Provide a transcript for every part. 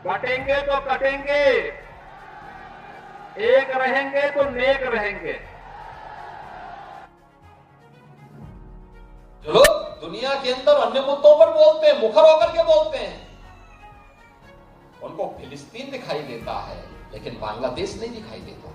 बटेंगे तो कटेंगे, एक रहेंगे तो नेक रहेंगे। जो लोग दुनिया के अंदर अन्य मुद्दों पर बोलते हैं, मुखर होकर के बोलते हैं, उनको फिलिस्तीन दिखाई देता है लेकिन बांग्लादेश नहीं दिखाई देता।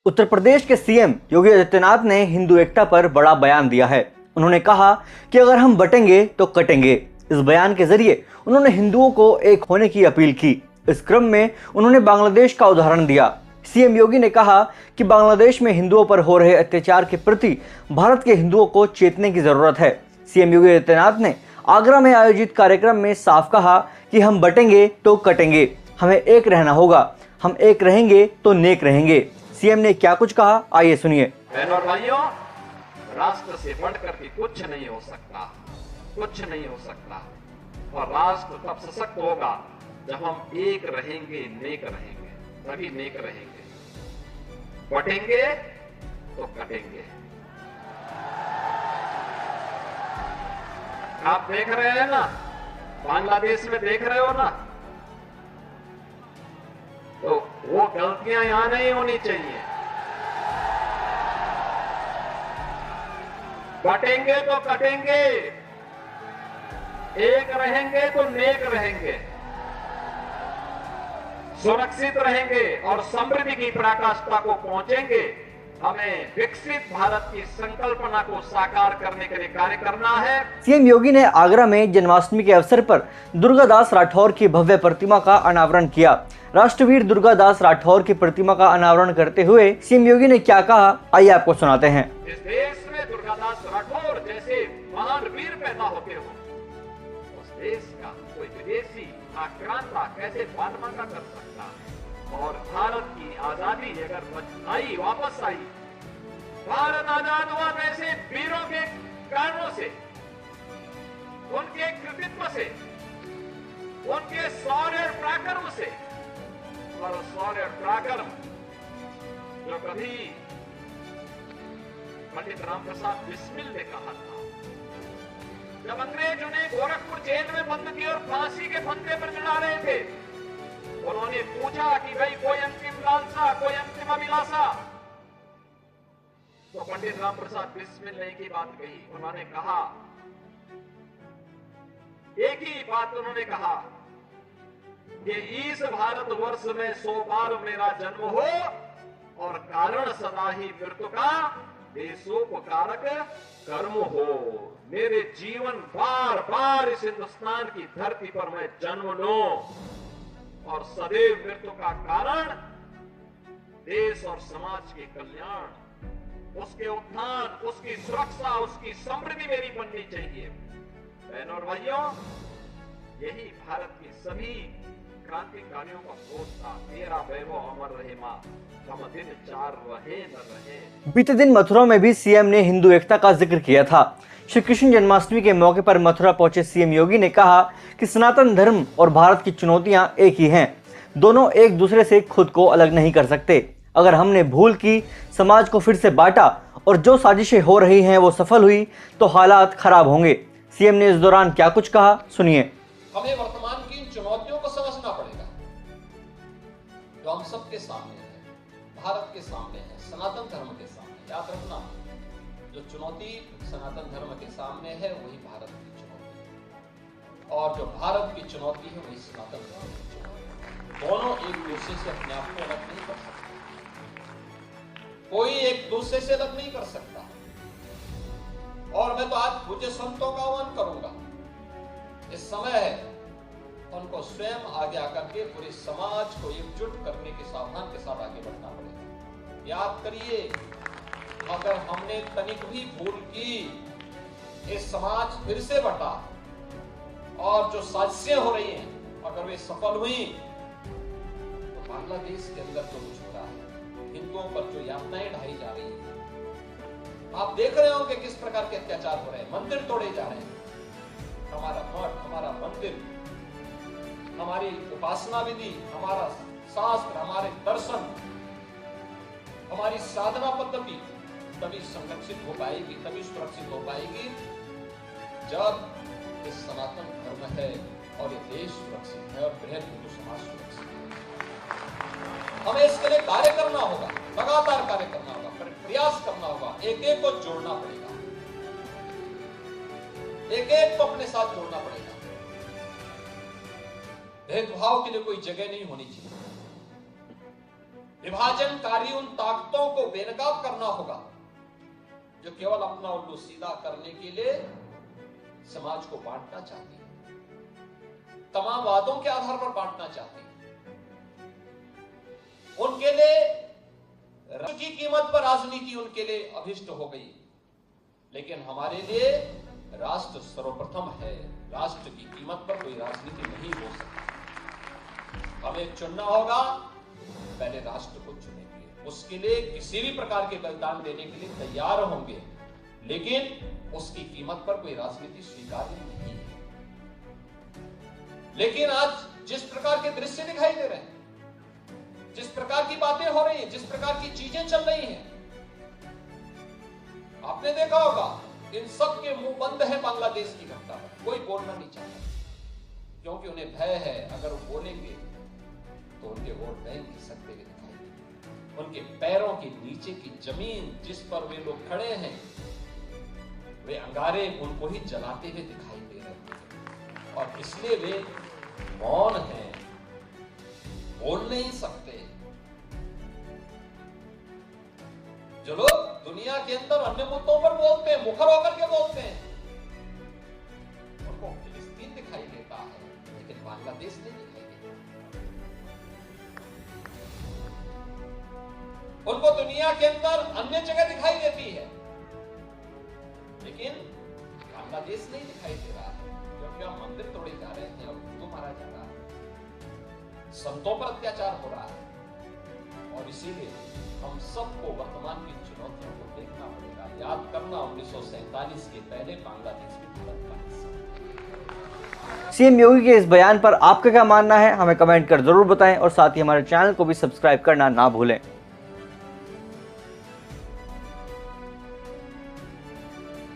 उत्तर प्रदेश के सीएम योगी आदित्यनाथ ने हिंदू एकता पर बड़ा बयान दिया है। उन्होंने कहा कि अगर हम बटेंगे तो कटेंगे। इस बयान के जरिए उन्होंने हिंदुओं को एक होने की अपील की। इस क्रम में उन्होंने बांग्लादेश का उदाहरण दिया। सीएम योगी ने कहा कि बांग्लादेश में हिंदुओं पर हो रहे अत्याचार के प्रति भारत के हिंदुओं को चेतने की जरूरत है। सीएम योगी आदित्यनाथ ने आगरा में आयोजित कार्यक्रम में साफ कहा कि हम बटेंगे तो कटेंगे, हमें एक रहना होगा, हम एक रहेंगे तो नेक रहेंगे। सीएम ने क्या कुछ कहा, आइए सुनिए। बहनों और भाइयों, राष्ट्र से बढ़कर के कुछ नहीं हो सकता, कुछ नहीं हो सकता। और राष्ट्र तब सशक्त होगा जब हम एक रहेंगे, नेक रहेंगे, तभी नेक रहेंगे। बटेंगे तो कटेंगे। आप देख रहे हैं ना, बांग्लादेश में देख रहे हो ना, तो वो गलतियां यहां नहीं होनी चाहिए। बटेंगे तो कटेंगे, एक रहेंगे तो नेक रहेंगे, सुरक्षित रहेंगे और समृद्धि की पराकाष्ठा को पहुंचेंगे। हमें विकसित भारत की संकल्पना को साकार करने के लिए कार्य करना है। सीएम योगी ने आगरा में जन्माष्टमी के अवसर पर दुर्गादास राठौर की भव्य प्रतिमा का अनावरण किया। राष्ट्रवीर दुर्गादास राठौर की प्रतिमा का अनावरण करते हुए सीएम योगी ने क्या कहा, आइए आपको सुनाते हैं। इस देश में दुर्गादास राठौर जैसे महान वीर पैदा होते हो, उस देश का कोई विदेशी आक्रांता कैसे बदमाशी कर सकता है? और भारत की आजादी अगर आई, वापस आई, भारत आजाद हुआ वैसे वीरों के कारणों से, उनके कृतित्व से, उनके शौर्य पराक्रम से। और शौर्य पराक्रम जो कभी पंडित रामप्रसाद बिस्मिल ने कहा था, जब अंग्रेजों ने गोरखपुर जेल में बंद किया और फांसी के फंदे पर चढ़ा रहे थे, उन्होंने पूछा कि भाई कोई अंतिम लालसा, कोई अंतिम अभिलाषा? तो पंडित रामप्रसाद बिस्मिल ने एक ही बात कही। उन्होंने कहा, एक ही बात उन्होंने कहा कि इस भारतवर्ष में 100 बार मेरा जन्म हो और कारण सदा ही मृत्यु का देशोपकारक कर्म हो। मेरे जीवन बार बार इस हिंदुस्तान की धरती पर मैं जन्म लूं और सदैव मृत्यु का कारण देश और समाज के कल्याण, उसके उत्थान, उसकी सुरक्षा, उसकी समृद्धि मेरी बननी चाहिए। बहनों और भाइयों, यही भारत की सभी क्रांतिकारियों का सोच था। तेरा वैभव अमर रहे मां, हम दिन चार रहे न रहे। बीते दिन मथुरा में भी सीएम ने हिंदू एकता का जिक्र किया था। श्री कृष्ण जन्माष्टमी के मौके पर मथुरा पहुंचे सीएम योगी ने कहा कि सनातन धर्म और भारत की चुनौतियां एक ही हैं। दोनों एक दूसरे से खुद को अलग नहीं कर सकते। अगर हमने भूल की, समाज को फिर से बांटा और जो साजिशें हो रही हैं वो सफल हुई तो हालात खराब होंगे। सीएम ने इस दौरान क्या कुछ कहा, सुनिए। हमें वर्तमान की इन चुनौतियों को समझना पड़ेगा जो हम सबके सामने है, भारत के सामने है, सनातन धर्म के सामने। याद रखना, जो चुनौती सनातन धर्म के सामने है वही भारत की चुनौती है, और जो भारत की चुनौती है वही सनातन धर्म की चुनौती है। दोनों एक दूसरे से अपने आप को अलग नहीं कर सकते, कोई एक दूसरे से अलग नहीं कर सकता। और मैं तो आज पूज्य संतों का आह्वान करूंगा, इस समय है उनको स्वयं आगे आकर के पूरे समाज को एकजुट करने के सावधान के साथ आगे बढ़ना पड़ेगा। याद करिए, अगर हमने तनिक भी भूल की, ये समाज फिर से बटा और जो साजिशें हो रही हैं अगर वे सफल हुई तो बांग्लादेश के अंदर जो कुछ हो रहा है, हिंदुओं पर जो यातनाएं ढाई जा रही है, आप देख रहे होंगे किस प्रकार के अत्याचार हो रहे हैं, मंदिर तोड़े जा रहे हैं। हमारा मठ, हमारा मंदिर, हमारी उपासना विधि, हमारा शास्त्र, हमारे दर्शन, हमारी साधना पद्धति तभी संरक्षित हो पाएगी, तभी सुरक्षित हो पाएगी जब ये सनातन धर्म है और ये देश सुरक्षित है और बृहद हिंदू समाज सुरक्षित है। हमें इसके लिए कार्य करना होगा, लगातार कार्य करना होगा, प्रयास करना होगा, एक एक को जोड़ना पड़ेगा, एक एक को अपने साथ जोड़ना पड़ेगा। भेदभाव के लिए कोई जगह नहीं होनी चाहिए। विभाजनकारी उन ताकतों को बेनकाब करना होगा जो केवल अपना उल्लू सीधा करने के लिए समाज को बांटना चाहती है, तमाम वादों के आधार पर बांटना चाहती है। उनके लिए राष्ट्र की कीमत पर राजनीति उनके लिए अभिष्ट हो गई, लेकिन हमारे लिए राष्ट्र सर्वप्रथम है। राष्ट्र की कीमत पर कोई राजनीति नहीं हो सकती। हमें चुनना होगा, पहले राष्ट्र को चुनेंगे, उसके लिए किसी भी प्रकार के बलिदान देने के लिए तैयार होंगे, लेकिन उसकी कीमत पर कोई राजनीति स्वीकार्य नहीं है। लेकिन आज जिस प्रकार के दृश्य दिखाई दे रहे हैं, जिस प्रकार की बातें हो रही हैं, जिस प्रकार की चीजें चल रही हैं, आपने देखा होगा इन सब के मुंह बंद है बांग्लादेश की घटना पर। कोई बोलना नहीं चाहता क्योंकि उन्हें भय है, अगर वो बोलेंगे तो उनके वोट बैंक खिसकते हुए दिखाई देंगे। उनके पैरों के नीचे की जमीन जिस पर वे लोग खड़े हैं, वे अंगारे उनको ही जलाते हुए दिखाई दे रहे हैं और इसलिए वे मौन हैं, बोल नहीं सकते। जो लोग दुनिया के अंदर अन्य मुद्दों पर बोलते हैं, मुखर होकर के बोलते हैं, उनको फिलिस्तीन दिखाई देता है, लेकिन बांग्लादेश नहीं दिखाई देता। उनको दुनिया के अंदर अन्य जगह दिखाई देती है, लेकिन बांग्लादेश नहीं दिखाई दे रहा है, क्योंकि हम मंदिर तोड़े जा रहे हैं और हिंदू मारा जा रहा है, संतों पर अत्याचार हो रहा है। और इसीलिए हम सबको वर्तमान की चुनौतियों को देखना पड़ेगा, याद करना 1947 के पहले बांग्लादेश भी भारत का हिस्सा। सीएम योगी के इस बयान पर आपका क्या मानना है, हमें कमेंट कर जरूर बताएं और साथ ही हमारे चैनल को भी सब्सक्राइब करना ना भूलें।